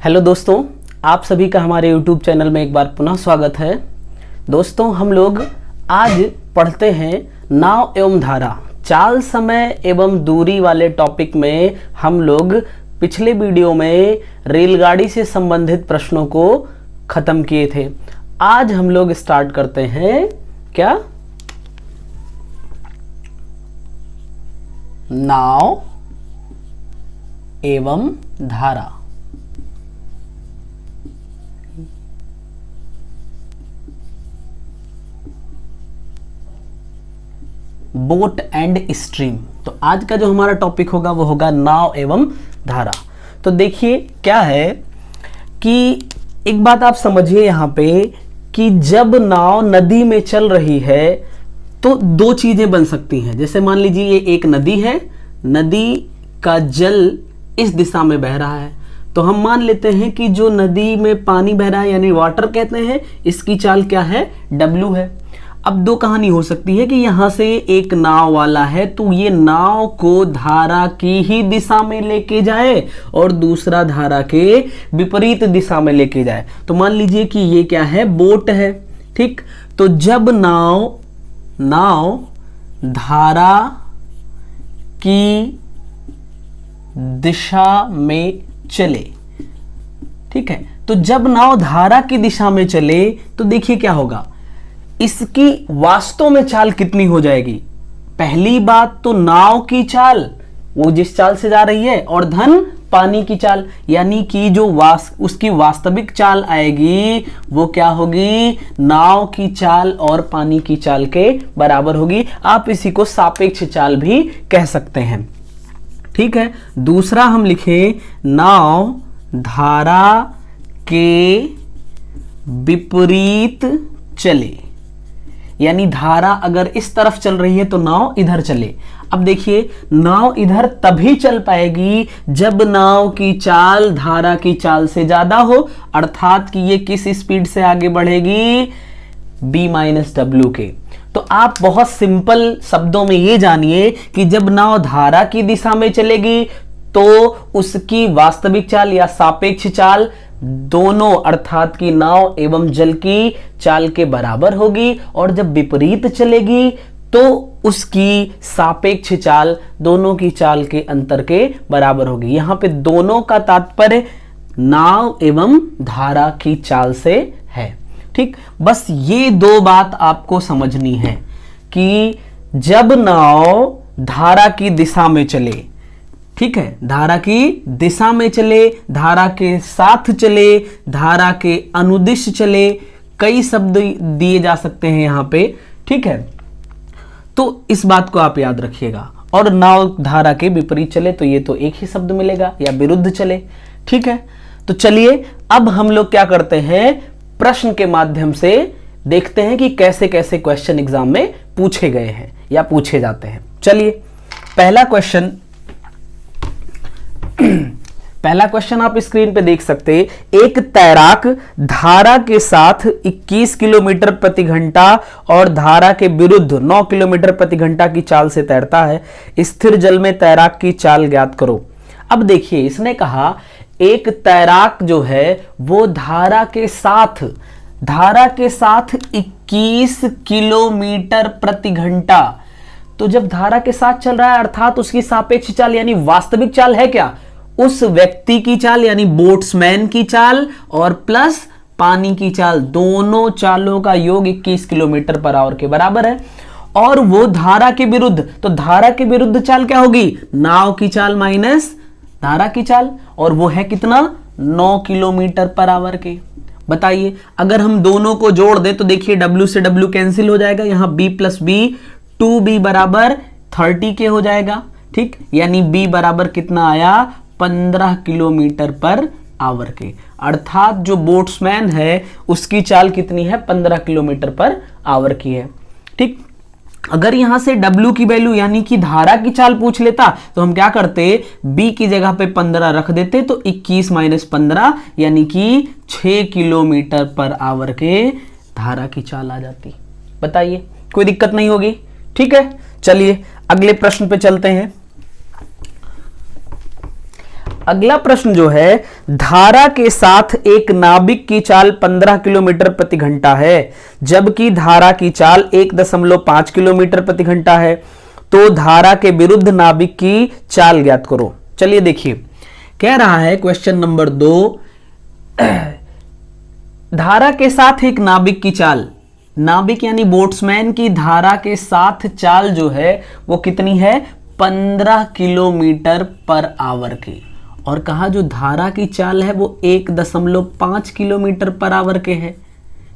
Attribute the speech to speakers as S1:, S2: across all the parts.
S1: Hello दोस्तों, आप सभी का हमारे YouTube चैनल में एक बार पुनः स्वागत है। दोस्तों, हम लोग आज पढ़ते हैं नाव एवं धारा, चाल, समय एवं दूरी वाले टॉपिक में हम लोग पिछले वीडियो में रेलगाड़ी से संबंधित प्रश्नों को खत्म किए थे। आज हम लोग स्टार्ट करते हैं क्या, नाव एवं धारा। Boat and stream. तो आज का जो हमारा टॉपिक होगा वो होगा नाव एवं धारा। तो देखिए क्या है कि एक बात आप समझिए यहाँ पे कि जब नाव नदी में चल रही है तो दो चीजें बन सकती हैं। जैसे मान लीजिए ये एक नदी है, नदी का जल इस दिशा में बह रहा है, तो हम मान लेते हैं कि जो नदी में पानी बह रहा है यानी वाटर कहते हैं, इसकी चाल क्या है, W है। अब दो कहानी हो सकती है कि यहां से एक नाव वाला है तो ये नाव को धारा की ही दिशा में लेके जाए और दूसरा धारा के विपरीत दिशा में लेके जाए। तो मान लीजिए कि ये क्या है, बोट है, ठीक। तो जब नाव धारा की दिशा में चले, ठीक है, तो जब नाव धारा की दिशा में चले तो देखिए क्या होगा, इसकी वास्तव में चाल कितनी हो जाएगी। पहली बात तो नाव की चाल, वो जिस चाल से जा रही है, और धन पानी की चाल, यानी कि जो उसकी वास्तविक चाल आएगी वो क्या होगी, नाव की चाल और पानी की चाल के बराबर होगी। आप इसी को सापेक्ष चाल भी कह सकते हैं, ठीक है। दूसरा हम लिखें, नाव धारा के विपरीत चले, यानी धारा अगर इस तरफ चल रही है तो नाव इधर चले। अब देखिए, नाव इधर तभी चल पाएगी जब नाव की चाल धारा की चाल से ज्यादा हो, अर्थात कि ये किस स्पीड से आगे बढ़ेगी, B-W के। तो आप बहुत सिंपल शब्दों में ये जानिए कि जब नाव धारा की दिशा में चलेगी तो उसकी वास्तविक चाल या सापेक्ष चाल दोनों, अर्थात कि नाव एवं जल की चाल के बराबर होगी, और जब विपरीत चलेगी तो उसकी सापेक्ष चाल दोनों की चाल के अंतर के बराबर होगी। यहां पे दोनों का तात्पर्य नाव एवं धारा की चाल से है, ठीक। बस ये दो बात आपको समझनी है कि जब नाव धारा की दिशा में चले, ठीक है, धारा की दिशा में चले, धारा के साथ चले, धारा के अनुदिश चले, कई शब्द दिए जा सकते हैं यहां पे, ठीक है। तो इस बात को आप याद रखिएगा। और नाव धारा के विपरीत चले तो ये तो एक ही शब्द मिलेगा, या विरुद्ध चले, ठीक है। तो चलिए अब हम लोग क्या करते हैं, प्रश्न के माध्यम से देखते हैं कि कैसे कैसे क्वेश्चन एग्जाम में पूछे गए हैं या पूछे जाते हैं। चलिए पहला क्वेश्चन आप स्क्रीन पे देख सकते हैं। एक तैराक धारा के साथ 21 किलोमीटर प्रति घंटा और धारा के विरुद्ध 9 किलोमीटर प्रति घंटा की चाल से तैरता है। स्थिर जल में तैराक की चाल ज्ञात करो। अब देखिए, इसने कहा एक तैराक जो है वो धारा के साथ 21 किलोमीटर प्रति घंटा, तो जब धारा के साथ चल रहा है अर्थात उसकी सापेक्ष चाल यानी वास्तविक चाल है क्या, उस व्यक्ति की चाल यानी बोट्समैन की चाल और प्लस पानी की चाल, दोनों चालों का योग 21 किलोमीटर पर आवर के बराबर है। और वो धारा के विरुद्ध, तो धारा के विरुद्ध चाल क्या होगी, नाव की चाल माइनस धारा की चाल, और वो है कितना, 9 किलोमीटर पर आवर के। बताइए, अगर हम दोनों को जोड़ दें तो देखिए W से W कैंसिल हो जाएगा, यहां B प्लस B 2B बराबर 30 के हो जाएगा, ठीक। यानी B बराबर कितना आया, 15 किलोमीटर पर आवर के, अर्थात जो बोट्समैन है उसकी चाल कितनी है, 15 किलोमीटर पर आवर की है, ठीक। अगर यहां से W की वैल्यू यानी कि धारा की चाल पूछ लेता तो हम क्या करते, B की जगह पे 15 रख देते, तो 21 माइनस 15 यानी कि 6 किलोमीटर पर आवर के धारा की चाल आ जाती। बताइए, कोई दिक्कत नहीं होगी, ठीक है। चलिए अगले प्रश्न पे चलते हैं। अगला प्रश्न जो है, धारा के साथ एक नाविक की चाल 15 किलोमीटर प्रति घंटा है, जबकि धारा की चाल 1.5 किलोमीटर प्रति घंटा है, तो धारा के विरुद्ध नाविक की चाल ज्ञात करो। चलिए देखिए, कह रहा है क्वेश्चन नंबर 2, धारा के साथ एक नाविक की चाल, नाविक यानी बोट्समैन की धारा के साथ चाल जो है वो कितनी है, 15 किलोमीटर पर आवर की, और कहा जो धारा की चाल है वो 1.5 किलोमीटर पर आवर के है।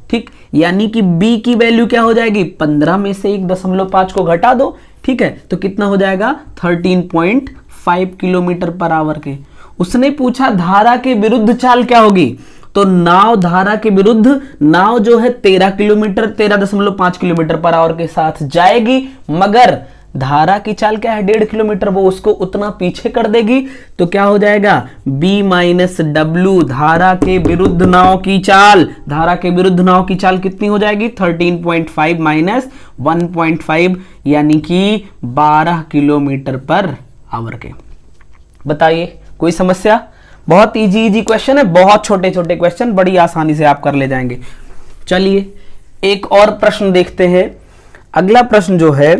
S1: ठीक, यानी कि b की वैल्यू क्या हो जाएगी, 15 में से 1.5 को घटा दो, ठीक है, तो कितना हो जाएगा 13.5 किलोमीटर पर आवर के। उसने पूछा धारा के विरुद्ध चाल क्या होगी, तो नाव धारा के विरुद्ध, नाव जो है 13.5 किलोमीटर पर आवर के साथ जाएगी, मगर धारा की चाल क्या है 1.5 किलोमीटर, वो उसको उतना पीछे कर देगी, तो क्या हो जाएगा b माइनस डब्ल्यू, धारा के विरुद्ध नाव की चाल, धारा के विरुद्ध नाव की चाल कितनी हो जाएगी 13.5 माइनस 1.5 यानी कि 12 किलोमीटर पर आवर के। बताइए कोई समस्या? बहुत इजी क्वेश्चन है, बहुत छोटे छोटे क्वेश्चन, बड़ी आसानी से आप कर ले जाएंगे। चलिए एक और प्रश्न देखते हैं। अगला प्रश्न जो है,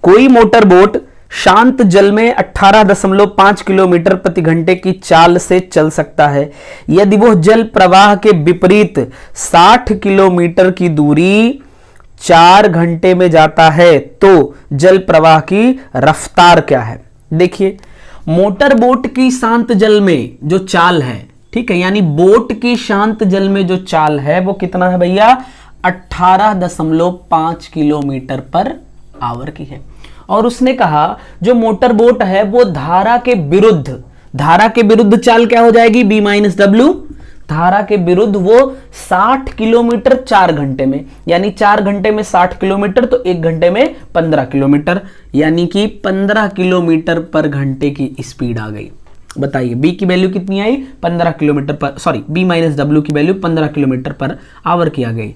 S1: कोई मोटर बोट शांत जल में 18.5 किलोमीटर प्रति घंटे की चाल से चल सकता है, यदि वह जल प्रवाह के विपरीत 60 किलोमीटर की दूरी 4 घंटे में जाता है, तो जल प्रवाह की रफ्तार क्या है। देखिए, मोटर बोट की शांत जल में जो चाल है, ठीक है, यानी बोट की शांत जल में जो चाल है वो कितना है भैया, 18.5 किलोमीटर पर आवर की है। और उसने कहा जो मोटर बोट है वो धारा के विरुद्ध चाल क्या हो जाएगी, b माइनस डब्ल्यू, धारा के विरुद्ध वो 60 किलोमीटर 4 घंटे में, यानी 4 घंटे में 60 किलोमीटर, तो 1 घंटे में 15 किलोमीटर, यानी कि 15 किलोमीटर पर घंटे की स्पीड आ गई। बताइए b की वैल्यू कितनी आई, 15 किलोमीटर पर, सॉरी b माइनस डब्ल्यू की वैल्यू 15 किलोमीटर पर आवर की आ गई।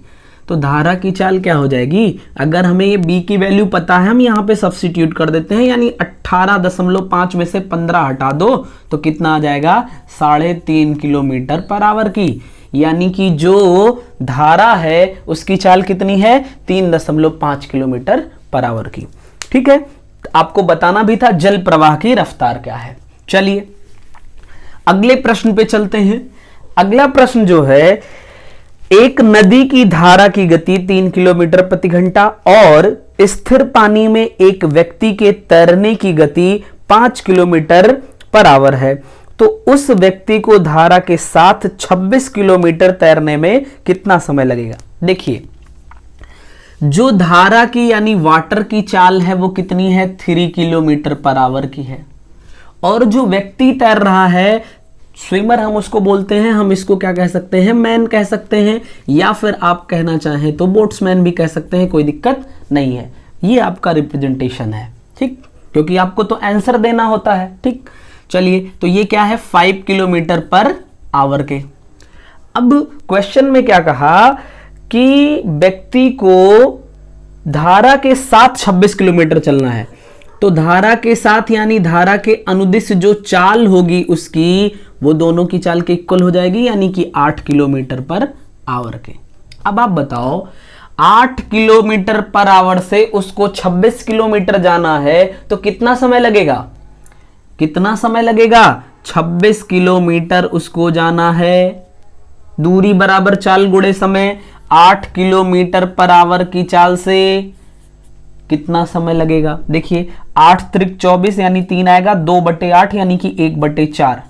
S1: तो धारा की चाल क्या हो जाएगी, अगर हमें ये b की वैल्यू पता है, हम यहाँ पे सब्स्टिट्यूट कर देते हैं, यानी 18.5 में से 15 हटा दो तो कितना आ जाएगा 3.5 किलोमीटर पर आवर की, यानी कि जो धारा है उसकी चाल कितनी है 3.5 किलोमीटर पर आवर की। ठीक है, आपको बताना भी था जल प्रवाह की रफ्तार क्या है। चलिए अगले प्रश्न पे चलते हैं। अगला प्रश्न जो है, एक नदी की धारा की गति 3 किलोमीटर प्रति घंटा और स्थिर पानी में एक व्यक्ति के तैरने की गति 5 किलोमीटर पर आवर है, तो उस व्यक्ति को धारा के साथ 26 किलोमीटर तैरने में कितना समय लगेगा। देखिए, जो धारा की यानी वाटर की चाल है वो कितनी है 3 किलोमीटर पर आवर की है, और जो व्यक्ति तैर रहा है, स्विमर हम उसको बोलते हैं, हम इसको क्या कह सकते हैं, मैन कह सकते हैं, या फिर आप कहना चाहें तो बोट्समैन भी कह सकते हैं, कोई दिक्कत नहीं है। ये आपका रिप्रेजेंटेशन है, ठीक, क्योंकि आपको तो आंसर देना होता है। ठीक, चलिए तो ये क्या है 5 किलोमीटर पर आवर के। अब क्वेश्चन में क्या कहा कि व्यक्ति को धारा के साथ 26 किलोमीटर चलना है, तो धारा के साथ यानी धारा के अनुदिश जो चाल होगी उसकी, वो दोनों की चाल के इक्वल हो जाएगी, यानी कि 8 किलोमीटर पर आवर के। अब आप बताओ 8 किलोमीटर पर आवर से उसको 26 किलोमीटर जाना है तो कितना समय लगेगा, कितना समय लगेगा 26 किलोमीटर उसको जाना है, दूरी बराबर चाल गुणे समय, 8 किलोमीटर पर आवर की चाल से कितना समय लगेगा। देखिए 8 त्रिक 24 यानी 3 आएगा, 2/8 यानी कि 1/4,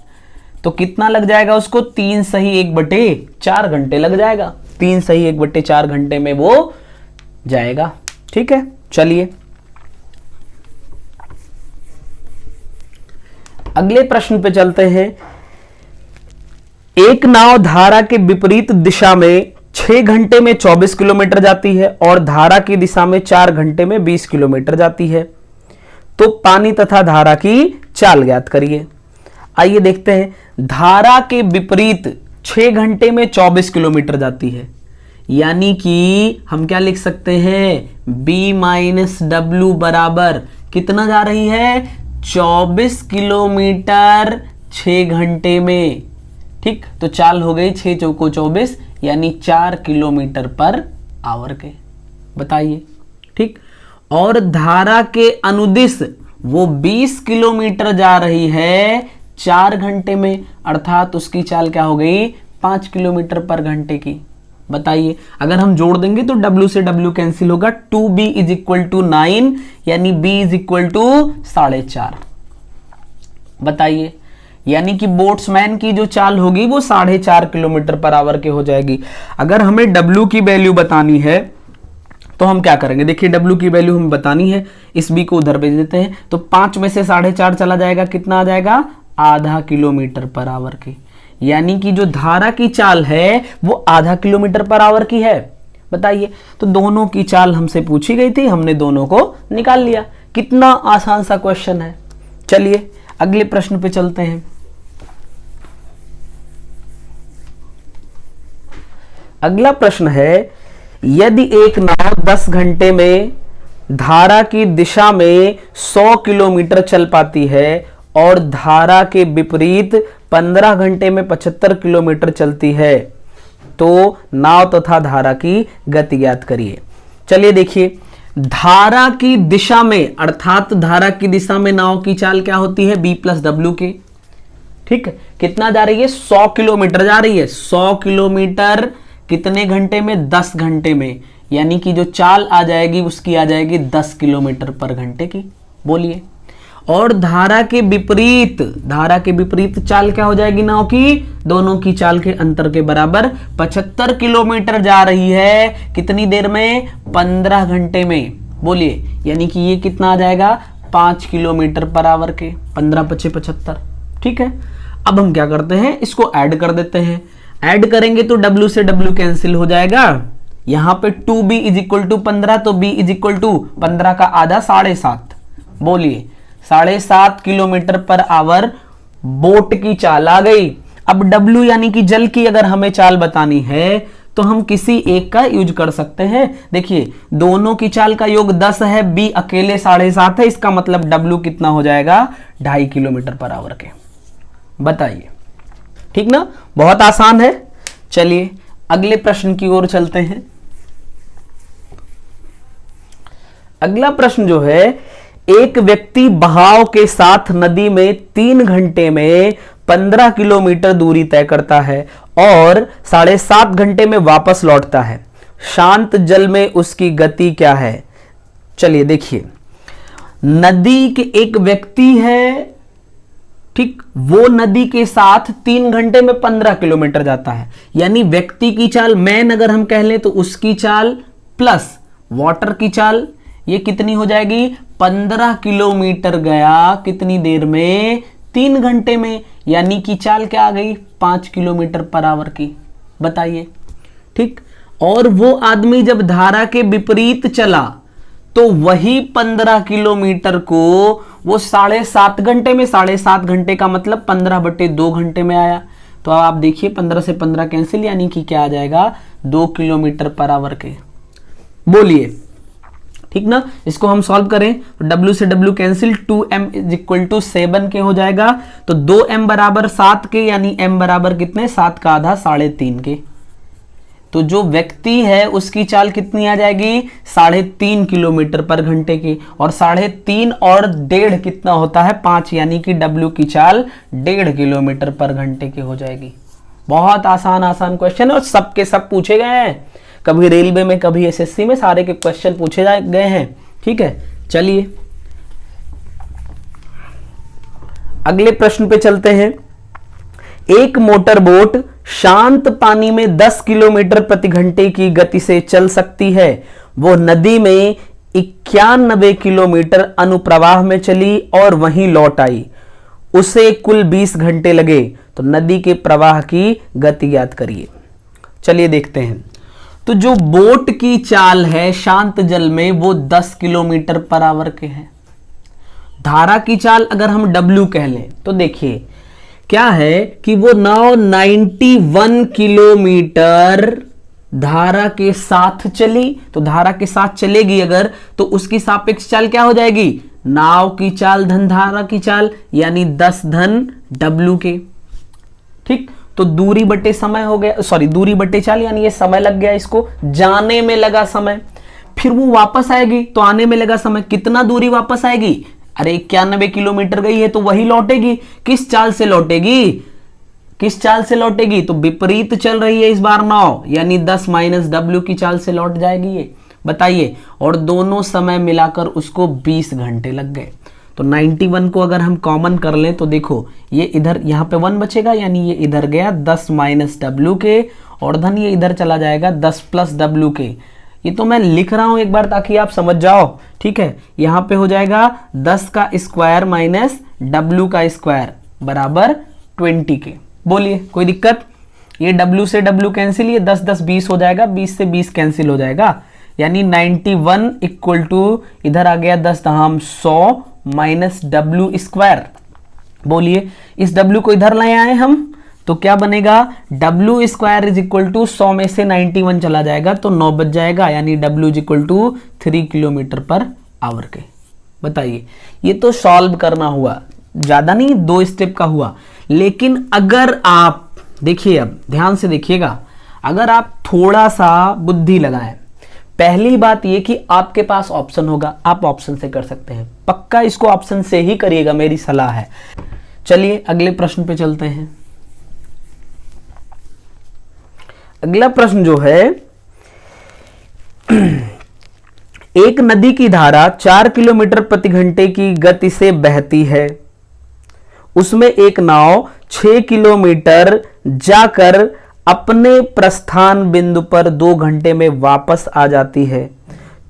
S1: तो कितना लग जाएगा उसको 3 सही 1/4 घंटे लग जाएगा, 3 सही 1/4 घंटे में वो जाएगा। ठीक है, चलिए अगले प्रश्न पे चलते हैं। एक नाव धारा के विपरीत दिशा में 6 घंटे में 24 किलोमीटर जाती है और धारा की दिशा में 4 घंटे में 20 किलोमीटर जाती है, तो पानी तथा धारा की चाल ज्ञात करिए। आइए देखते हैं, धारा के विपरीत 6 घंटे में 24 किलोमीटर जाती है, यानी कि हम क्या लिख सकते हैं b माइनस डब्ल्यू बराबर कितना जा रही है 24 किलोमीटर 6 घंटे में। ठीक, तो चाल हो गई 6 चौको 24 यानी 4 किलोमीटर पर आवर के। बताइए। ठीक, और धारा के अनुदिश वो 20 किलोमीटर जा रही है 4 घंटे में, अर्थात उसकी चाल क्या हो गई 5 किलोमीटर पर घंटे की। बताइए, अगर हम जोड़ देंगे तो W से W कैंसिल होगा, 2B इज इक्वल टू 9 यानी B इज इक्वल टू 4.5। बताइए, यानी कि बोट्समैन की जो चाल होगी वो 4.5 किलोमीटर पर आवर के हो जाएगी। अगर हमें W की वैल्यू बतानी है तो हम क्या करेंगे, देखिए W की वैल्यू हमें बतानी है, इस B को उधर भेज देते हैं, तो 5 में से 4.5 चला जाएगा, कितना आ जाएगा आधा किलोमीटर पर आवर के। यानी कि जो धारा की चाल है वो आधा किलोमीटर पर आवर की है। बताइए, तो दोनों की चाल हमसे पूछी गई थी, हमने दोनों को निकाल लिया। कितना आसान सा क्वेश्चन है। चलिए अगले प्रश्न पे चलते हैं। अगला प्रश्न है, यदि एक नाव 10 घंटे में धारा की दिशा में 100 किलोमीटर चल पाती है और धारा के विपरीत 15 घंटे में 75 किलोमीटर चलती है, तो नाव तथा धारा की गति ज्ञात करिए। चलिए देखिए, धारा की दिशा में अर्थात धारा की दिशा में नाव की चाल क्या होती है B प्लस W के। ठीक, कितना जा रही है 100 किलोमीटर जा रही है। 100 किलोमीटर कितने घंटे में 10 घंटे में, यानी कि जो चाल आ जाएगी उसकी आ जाएगी 10 किलोमीटर पर घंटे की। बोलिए, और धारा के विपरीत चाल क्या हो जाएगी नाव की, दोनों की चाल के अंतर के बराबर 75 किलोमीटर जा रही है कितनी देर में 15 घंटे में। बोलिए, यानी कि ये कितना आ जाएगा 5 किलोमीटर पर आवर के, 15 × 5 = 75। ठीक है, अब हम क्या करते हैं, इसको ऐड कर देते हैं। ऐड करेंगे तो W से W कैंसिल हो जाएगा, यहां पे 2B इज इक्वल टू 15, तो B इज इक्वल टू 15 का आधा 7.5। बोलिए, 7.5 किलोमीटर पर आवर बोट की चाल आ गई। अब W यानी कि जल की अगर हमें चाल बतानी है तो हम किसी एक का यूज कर सकते हैं। देखिए, दोनों की चाल का योग 10 है, B अकेले 7.5 है, इसका मतलब W कितना हो जाएगा 2.5 किलोमीटर पर आवर के। बताइए, ठीक ना, बहुत आसान है। चलिए अगले प्रश्न की ओर चलते हैं। अगला प्रश्न जो है, एक व्यक्ति बहाव के साथ नदी में 3 घंटे में 15 किलोमीटर दूरी तय करता है और 7.5 घंटे में वापस लौटता है। शांत जल में उसकी गति क्या है। चलिए देखिए, नदी के एक व्यक्ति है, ठीक, वो नदी के साथ 3 घंटे में 15 किलोमीटर जाता है, यानी व्यक्ति की चाल मैन अगर हम कह लें तो उसकी चाल प्लस वाटर की चाल, ये कितनी हो जाएगी 15 किलोमीटर गया कितनी देर में 3 घंटे में, यानी कि चाल क्या आ गई 5 किलोमीटर पर आवर की। बताइए, ठीक, और वो आदमी जब धारा के विपरीत चला तो वही 15 किलोमीटर को वो 7.5 घंटे में, 7.5 घंटे का मतलब 15/2 घंटे में आया। तो आप देखिए 15 से 15 कैंसिल, यानी कि क्या आ जाएगा 2 किलोमीटर पर आवर के। बोलिए, ठीक ना, इसको हम सॉल्व करें तो W से W cancel, 2M is equal to 7 के हो जाएगा, तो 2M बराबर 7 के, यानी M बराबर कितने 7 का आधा 3.5 के। तो जो व्यक्ति है उसकी चाल कितनी आ जाएगी 3.5 किलोमीटर पर घंटे की, और 3.5 और 1.5 कितना होता है 5, यानी कि W की चाल 1.5 किलोमीटर पर घंटे की हो जाएगी। बहुत आसान क्वेश्चन है और सबके सब पूछे गए हैं, कभी रेलवे में कभी SSC में, सारे के क्वेश्चन पूछे गए हैं। ठीक है, चलिए अगले प्रश्न पे चलते हैं। एक मोटर बोट शांत पानी में 10 किलोमीटर प्रति घंटे की गति से चल सकती है। वो नदी में 91 किलोमीटर अनुप्रवाह में चली और वहीं लौट आई। उसे कुल 20 घंटे लगे, तो नदी के प्रवाह की गति ज्ञात करिए। चलिए देखते हैं। तो जो बोट की चाल है शांत जल में वो 10 किलोमीटर पर आवर के है। धारा की चाल अगर हम W कह लें तो देखिए क्या है कि वो नाव 91 किलोमीटर धारा के साथ चली, तो धारा के साथ चलेगी अगर, तो उसकी सापेक्ष चाल क्या हो जाएगी नाव की चाल धन धारा की चाल यानी 10 धन W के। ठीक, तो दूरी बटे समय हो गया, सॉरी दूरी बटे चाल यानी ये समय लग गया, इसको जाने में लगा समय, फिर वो वापस आएगी तो आने में लगा समय। कितना दूरी वापस आएगी? अरे 91 किलोमीटर गई है तो वही लौटेगी। किस चाल से लौटेगी? किस चाल से लौटेगी? तो विपरीत चल रही है इस बार नाव, यानी 10 माइनस W की चाल से लौट जाएगी ये। बताइए, और दोनों समय मिलाकर उसको 20 घंटे लग गए। तो 91 को अगर हम कॉमन कर लें तो देखो ये इधर, यहाँ पे 1 बचेगा यानी ये इधर गया 10 माइनस W के, और धन ये इधर चला जाएगा 10 प्लस W के। ये तो मैं लिख रहा हूं एक बार ताकि आप समझ जाओ। ठीक है, यहां पे हो जाएगा 10 का स्क्वायर माइनस W का स्क्वायर बराबर 20 के। बोलिए कोई दिक्कत? ये W से W कैंसिल, ये 10 10 20 हो जाएगा, 20 से 20 कैंसिल हो जाएगा, यानी 91 इक्वल टू इधर आ गया 10 धाम 100 माइनस W स्क्वायर। बोलिए इस W को इधर लाए आए हम तो क्या बनेगा? W square is equal to 100 में से 91 चला जाएगा तो 9 बच जाएगा, यानी W is equal to 3 kilometre per hour के। बताइए, ये तो सॉल्व करना हुआ, ज्यादा नहीं, 2 स्टेप का हुआ। लेकिन अगर आप देखिए, अब ध्यान से देखिएगा, अगर आप थोड़ा सा बुद्धि लगाएं, पहली बात ये कि आपके पास ऑप्शन होगा, आप ऑप्शन से कर सकते हैं, पक्का इसको ऑप्शन से ही करिएगा, मेरी सलाह है। चलिए अगले प्रश्न पे चलते हैं। अगला प्रश्न जो है, एक नदी की धारा 4 किलोमीटर प्रति घंटे की गति से बहती है, उसमें एक नाव 6 किलोमीटर जाकर अपने प्रस्थान बिंदु पर 2 घंटे में वापस आ जाती है,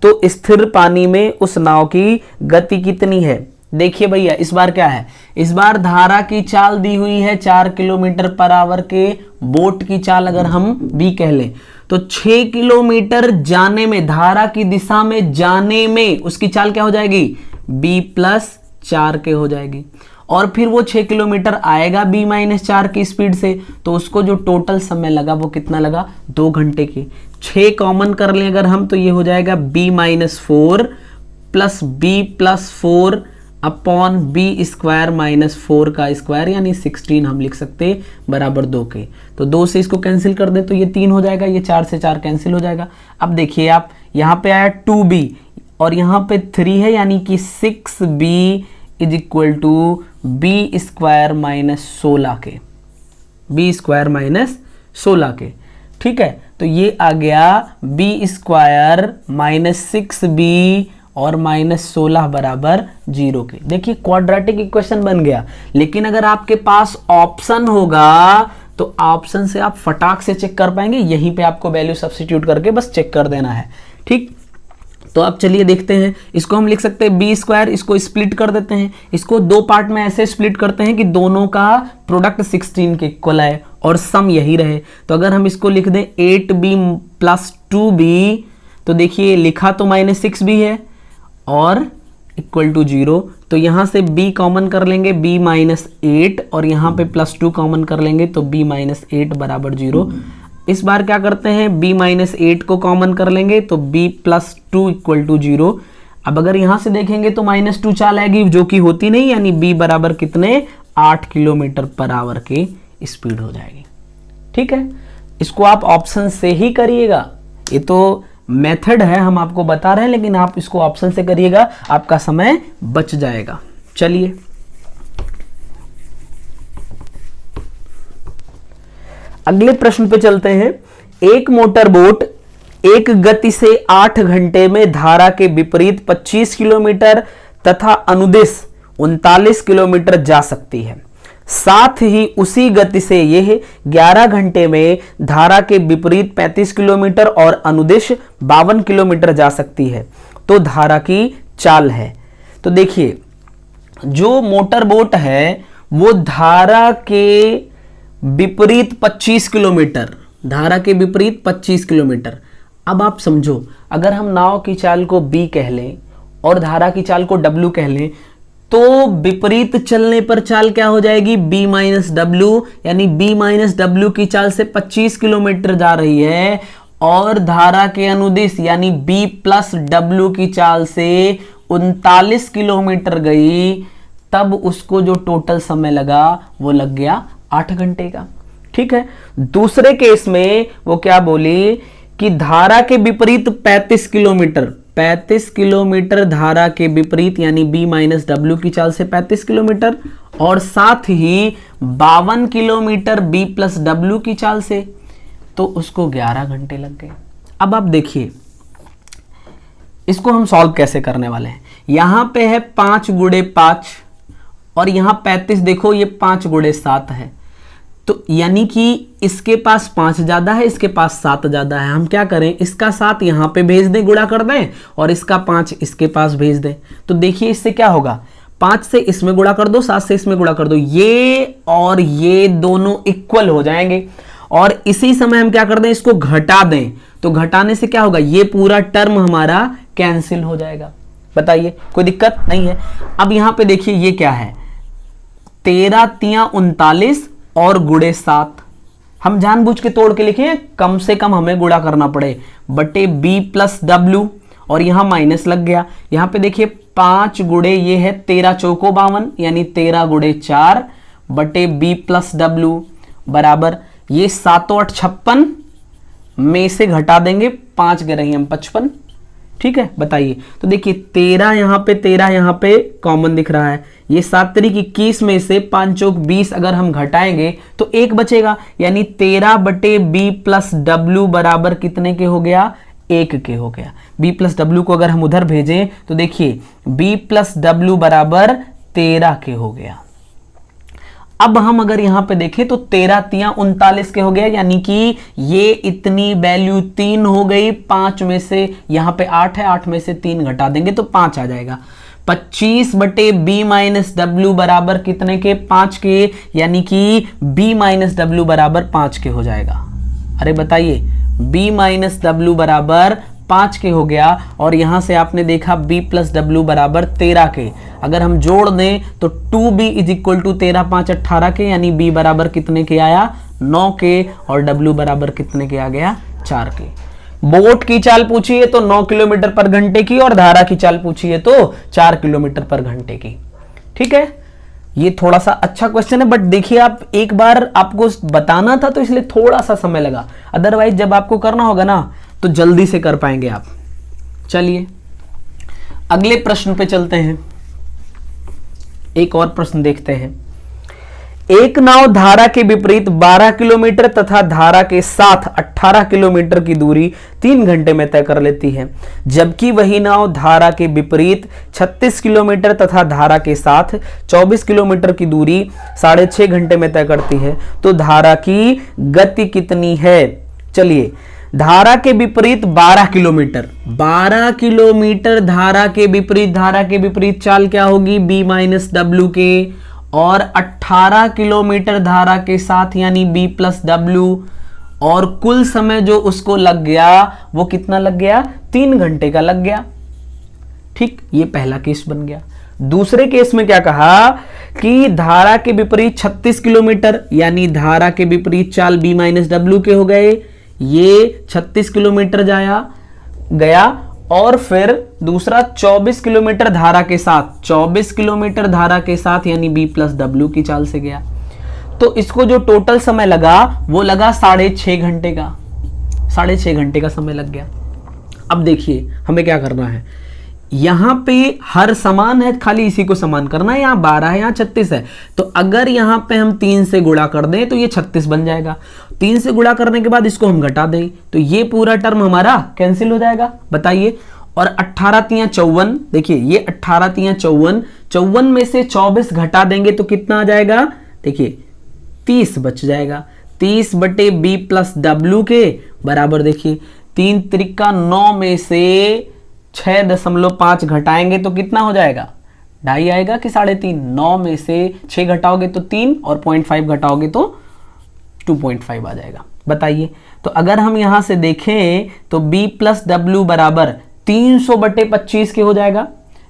S1: तो स्थिर पानी में उस नाव की गति कितनी है? देखिए भैया, इस बार क्या है, इस बार धारा की चाल दी हुई है 4 किलोमीटर पर आवर के, बोट की चाल अगर हम B कह लें तो 6 किलोमीटर जाने में, धारा की दिशा में जाने में उसकी चाल क्या हो जाएगी? B प्लस 4 के हो जाएगी। और फिर वो 6 किलोमीटर आएगा B माइनस 4 की स्पीड से, तो उसको जो टोटल समय लगा वो कितना लगा? 2 घंटे की। 6 कॉमन कर लें अगर हम तो ये हो जाएगा B minus 4 plus B plus 4 upon B square minus 4 का स्क्वायर, यानी 16 हम लिख सकते बराबर 2 के। तो 2 से इसको कैंसिल कर दें तो ये 3 हो जाएगा, ये 4 से 4 कैंसिल हो जाएगा। अब देखिए आप, यहाँ पे आया 2B और यहाँ पे 3 है, यानी कि 6B is equal to B square minus 16 के, B स्क्वायर माइनस 16 के। ठीक है, तो ये आ गया B स्क्वायर माइनस 6B और माइनस 16 बराबर 0 के। देखिए क्वाड्रेटिक इक्वेशन बन गया। लेकिन अगर आपके पास ऑप्शन होगा तो ऑप्शन से आप फटाक से चेक कर पाएंगे, यहीं पे आपको वैल्यू सब्स्टिट्यूट करके बस चेक कर देना है। ठीक, तो अब चलिए देखते हैं, इसको हम लिख सकते हैं B स्क्वायर, इसको स्प्लिट कर देते हैं, इसको 2 पार्ट में ऐसे स्प्लिट करते हैं कि दोनों का प्रोडक्ट 16 के इक्वल आए और सम यही रहे। तो अगर हम इसको लिख दें 8B प्लस 2B, तो देखिए लिखा तो माइनस 6B है और इक्वल टू 0, तो यहां से B कॉमन कर लेंगे, B माइनस 8, और यहां पे प्लस 2 कॉमन कर लेंगे तो B माइनस 8 बराबर 0। इस बार क्या करते हैं, B माइनस 8 को कॉमन कर लेंगे तो B प्लस 2 इक्वल टू 0। अब अगर यहां से देखेंगे तो माइनस 2 चाल आएगी जो कि होती नहीं, यानी B बराबर कितने? 8 किलोमीटर पर आवर की स्पीड हो जाएगी। ठीक है, इसको आप ऑप्शन से ही करिएगा, ये तो मेथड है, हम आपको बता रहे हैं, लेकिन आप इसको ऑप्शन से करिएगा, आपका समय बच जाएगा। चलिए अगले प्रश्न पे चलते हैं। एक मोटर बोट एक गति से 8 घंटे में धारा के विपरीत 25 किलोमीटर तथा अनुदिश 39 किलोमीटर जा सकती है, साथ ही उसी गति से यह 11 घंटे में धारा के विपरीत 35 किलोमीटर और अनुदिश 52 किलोमीटर जा सकती है, तो धारा की चाल है। तो देखिए, जो मोटर बोट है वो धारा के विपरीत 25 किलोमीटर, धारा के विपरीत 25 किलोमीटर। अब आप समझो, अगर हम नाव की चाल को B कह लें और धारा की चाल को W कह लें, तो विपरीत चलने पर चाल क्या हो जाएगी? B माइनस W, यानी B माइनस W की चाल से 25 किलोमीटर जा रही है, और धारा के अनुदिश यानी B प्लस W की चाल से 39 किलोमीटर गई, तब उसको जो टोटल समय लगा वो लग गया 8 घंटे का। ठीक है। दूसरे केस में वो क्या बोली कि धारा के विपरीत 35 किलोमीटर धारा के विपरीत यानी B माइनस डब्ल्यू की चाल से 35 किलोमीटर, और साथ ही 52 किलोमीटर B प्लस डब्ल्यू की चाल से, तो उसको 11 घंटे लग गए। अब आप देखिए इसको हम सॉल्व कैसे करने वाले हैं। यहां पे है 5 गुणे 5 और यहां 35, देखो ये 5 गुणे 7 है, तो यानी कि इसके पास 5 ज्यादा है, इसके पास 7 ज्यादा है। हम क्या करें, इसका 7 यहां पे भेज दें, गुणा कर दें, और इसका 5 इसके पास भेज दें। तो देखिए इससे क्या होगा, 5 से इसमें गुणा कर दो, 7 से इसमें गुणा कर दो, ये और ये दोनों इक्वल हो जाएंगे। और इसी समय हम क्या कर दें, इसको घटा दें, तो घटाने से क्या होगा, ये पूरा टर्म हमारा कैंसिल हो जाएगा। बताइए कोई दिक्कत नहीं है। अब यहां पे देखिए ये क्या है, 13 तिया 39 और गुणे 7, हम जानबूझ के तोड़ के लिखे हैं, कम से कम हमें गुणा करना पड़े, बटे B प्लस डब्ल्यू, और यहां माइनस लग गया। यहां पे देखिए 5 गुणे ये है 13 चौको 52 यानी 13 गुणे 4 बटे B प्लस डब्ल्यू बराबर, ये 7 8 56 में से घटा देंगे, 5 गए रही हम 55। ठीक है, बताइए। तो देखिए 13 यहां पे कॉमन दिख रहा है, ये 7 तिरिक 21 में से 5 चौक 20 अगर हम घटाएंगे तो 1 बचेगा, यानी 13 बटे B प्लस डब्ल्यू बराबर कितने के हो गया, 1 के हो गया। B प्लस डब्ल्यू को अगर हम उधर भेजें तो देखिए B प्लस डब्ल्यू बराबर 13 के हो गया। अब हम अगर यहां पे देखें तो 13 तिया 39 के हो गया, यानी कि ये इतनी वैल्यू 3 हो गई। 5 में से यहां पे 8 है, 8 में से 3 घटा देंगे तो 5 आ जाएगा। 25 बटे B माइनस डब्ल्यू बराबर कितने के, 5 के, यानी कि B माइनस डब्ल्यू बराबर 5 के हो जाएगा। अरे बताइए, B माइनस डब्ल्यू बराबर 5 के हो गया, और यहां से आपने देखा B प्लस डब्ल्यू बराबर 13 के। अगर हम जोड़ दें तो 2B इज इक्वल टू 13 5 18 के, यानी B बराबर कितने के आया, 9 के, और W बराबर कितने के आ गया, 4 के। बोट की चाल पूछी है तो 9 किलोमीटर पर घंटे की, और धारा की चाल पूछी है तो 4 किलोमीटर पर घंटे की। ठीक है, ये थोड़ा सा अच्छा क्वेश्चन है, बट देखिए आप एक बार आपको बताना था तो इसलिए थोड़ा सा समय लगा, अदरवाइज जब आपको करना होगा ना तो जल्दी से कर पाएंगे आप। चलिए अगले प्रश्न पे चलते हैं, एक और प्रश्न देखते हैं। एक नाव धारा के विपरीत 12 किलोमीटर तथा धारा के साथ 18 किलोमीटर की दूरी 3 घंटे में तय कर लेती है, जबकि वही नाव धारा के विपरीत 36 किलोमीटर तथा धारा के साथ 24 किलोमीटर की दूरी 6.5 घंटे में तय करती है, तो धारा की गति कितनी है। चलिए, धारा के विपरीत 12 किलोमीटर, 12 किलोमीटर धारा के विपरीत चाल क्या होगी, B माइनस डब्ल्यू के, और 18 किलोमीटर धारा के साथ यानी B प्लस डब्ल्यू, और कुल समय जो उसको लग गया वो कितना लग गया, 3 घंटे का लग गया। ठीक, ये पहला केस बन गया। दूसरे केस में क्या कहा कि धारा के विपरीत 36 किलोमीटर यानी धारा के विपरीत चाल B माइनस डब्ल्यू के हो गए, ये 36 किलोमीटर गया, और फिर दूसरा 24 किलोमीटर धारा के साथ, 24 किलोमीटर धारा के साथ यानी B प्लस डब्ल्यू की चाल से गया, तो इसको जो टोटल समय लगा वो लगा 6.5 घंटे का, 6.5 घंटे का समय लग गया। अब देखिए हमें क्या करना है, यहां पे हर समान है, खाली इसी को समान करना है, यहां 12 है, यहां 36 है, तो अगर यहां पे हम 3 से गुणा कर दें तो ये 36 बन जाएगा। 3 से गुणा करने के बाद इसको हम घटा दें तो ये पूरा टर्म हमारा कैंसिल हो जाएगा। बताइए, और 18 तिया 54, देखिए ये 18 तिया 54, 54 में से 24 घटा देंगे तो कितना आ जाएगा, देखिए 30 बच जाएगा। 30 बटे B प्लस डब्ल्यू के बराबर, देखिए 3 त्रिका 9 में से 6.5 घटाएंगे तो कितना हो जाएगा, 2.5 आएगा कि 3.5। 9 में से 6 घटाओगे तो 3, और 0.5 घटाओगे तो 2.5 आ जाएगा। बताइए, तो अगर हम यहां से देखें तो B प्लस डब्ल्यू बराबर 300 बटे 25 के हो जाएगा,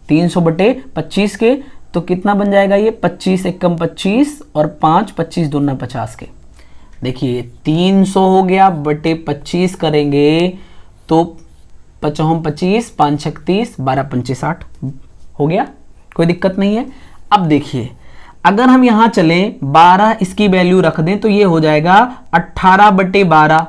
S1: 300 बटे 25 के, तो कितना बन जाएगा ये, 25 एकम 25 और 5, 25 दूना 50 के। देखिए 300 हो गया बटे 25 करेंगे तो 5 25, 5 36, 12 पंचे 60, हो गया, कोई दिक्कत नहीं है। अब देखिए अगर हम यहां चलें 12 इसकी वैल्यू रख दें तो ये हो जाएगा 18/12।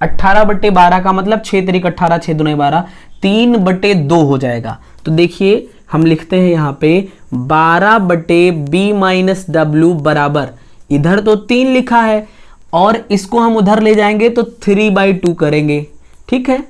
S1: 18/12 का मतलब 6 तिरिक 18, 6 दूनी 12, 3/2 हो जाएगा। तो देखिए हम लिखते हैं यहां पे 12/b-w बराबर, इधर तो 3 लिखा है और इसको हम उधर ले जाएंगे तो 3/2 करेंगे। ठीक है,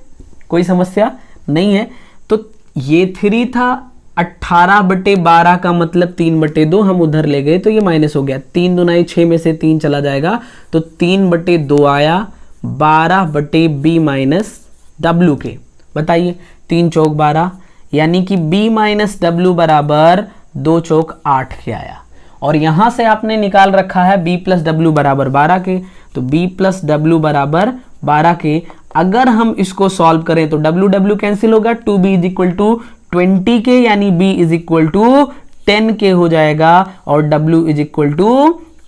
S1: कोई समस्या नहीं है। तो ये 3 था, 18/12 का मतलब 3/2 हम उधर ले गए तो ये माइनस हो गया, 3 दूनी 6 में से 3 चला जाएगा तो 3/2 आया 12/b-w के। बताइए 3 चौक 12, यानी कि b-w बराबर 2 चौक 8 के आया। और यहां से आपने निकाल रखा है b+w बराबर 12 के, तो b+w बराबर 12 के। अगर हम इसको सॉल्व करें तो w कैंसिल होगा, 2b = 20 के, यानी b = 10 के हो जाएगा और w =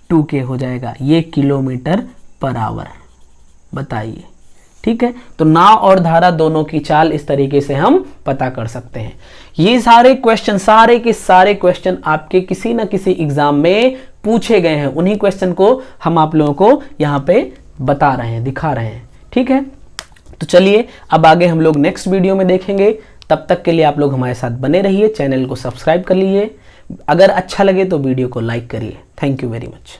S1: 2 के हो जाएगा। ये किलोमीटर पर आवर। बताइए, ठीक है। तो नाव और धारा दोनों की चाल इस तरीके से हम पता कर सकते हैं। ये सारे क्वेश्चन, सारे के सारे क्वेश्चन आपके किसी ना किसी एग्जाम में पूछे गए हैं। उन्हीं क्वेश्चन को हम आप लोगों को यहाँ पे बता रहे हैं, दिखा रहे हैं। ठीक है, तो चलिए अब आगे हम लोग नेक्स्ट वीडियो में देखेंगे। तब तक के लिए आप लोग हमारे साथ बने रहिए, चैनल को सब्सक्राइब कर लीजिए। अगर अच्छा लगे तो वीडियो को लाइक करिए। Thank you very much.